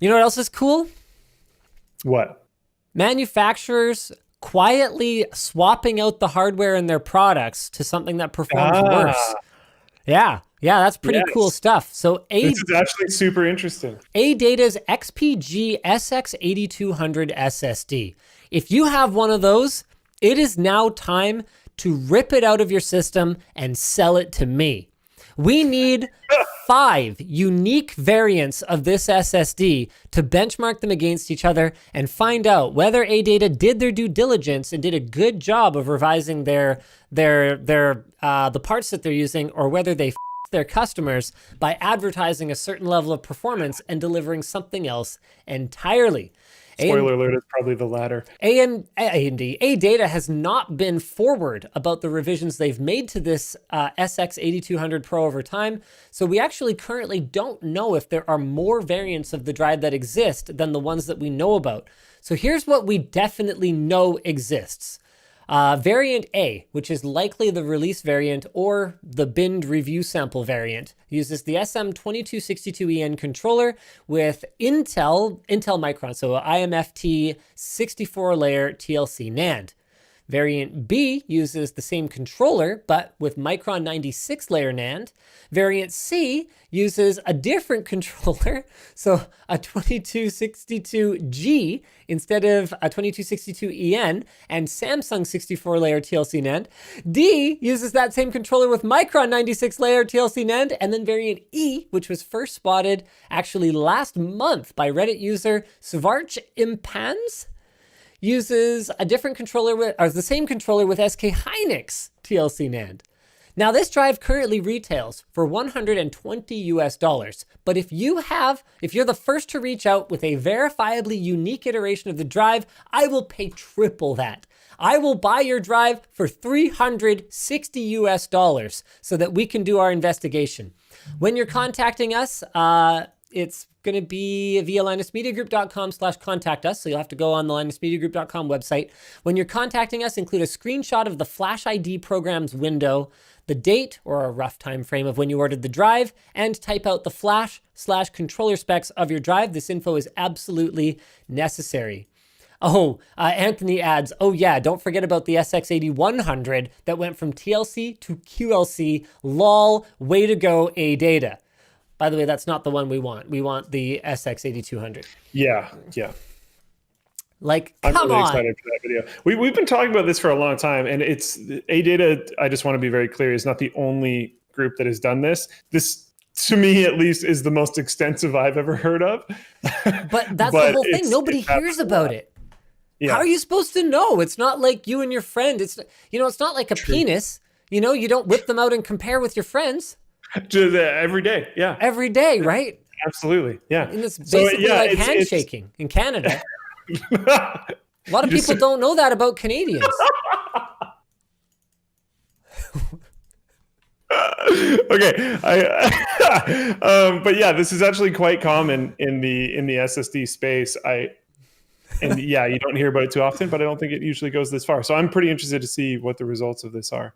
You know what else is cool? What? Manufacturers quietly swapping out the hardware in their products to something that performs worse. Ah, Yeah, that's pretty cool yes. stuff. So This is actually super interesting. ADATA's XPG SX8200 SSD. If you have one of those, it is now time to rip it out of your system and sell it to me. We need 5 unique variants of this SSD to benchmark them against each other and find out whether ADATA did their due diligence and did a good job of revising the parts that they're using, or whether they their customers by advertising a certain level of performance and delivering something else entirely. Spoiler alert, it's probably the latter. ADATA has not been forward about the revisions they've made to this SX8200 Pro over time, so we actually currently don't know if there are more variants of the drive that exist than the ones that we know about. So here's what we definitely know exists. Variant A, which is likely the release variant or the binned review sample variant, uses the SM2262EN controller with Intel Micron, so IMFT 64-layer TLC NAND. Variant B uses the same controller, but with Micron 96-layer NAND. Variant C uses a different controller, so a 2262G instead of a 2262EN, and Samsung 64-layer TLC NAND. D uses that same controller with Micron 96-layer TLC NAND, and then variant E, which was first spotted actually last month by Reddit user Svarch Impans, uses a different controller or the same controller with SK Hynix TLC NAND. Now this drive currently retails for $120 but if you're the first to reach out with a verifiably unique iteration of the drive, I will pay triple that. I will buy your drive for $360 so that we can do our investigation. When you're contacting us, it's going to be via linusmediagroup.com/contact us. So you'll have to go on the linusmediagroup.com website. When you're contacting us, include a screenshot of the Flash ID program's window, the date or a rough time frame of when you ordered the drive, and type out the flash/controller specs of your drive. This info is absolutely necessary. Oh, Anthony adds, oh yeah, don't forget about the SX8100 that went from TLC to QLC. Lol, way to go, ADATA. By the way, that's not the one we want. We want the SX8200. Yeah. Like, I'm come really on. excited for that video. We've been talking about this for a long time, and it's ADATA, I just want to be very clear, is not the only group that has done this. This, to me at least, is the most extensive I've ever heard of. But that's the whole thing. Nobody hears about it. Yeah. How are you supposed to know? It's not like you and your friend. It's not like a penis. You don't whip them out and compare with your friends. Every day, yeah. Every day, right? Absolutely, yeah. And it's basically like handshaking in Canada. A lot of people don't know that about Canadians. Okay, but yeah, this is actually quite common in the SSD space. You don't hear about it too often, but I don't think it usually goes this far. So I'm pretty interested to see what the results of this are.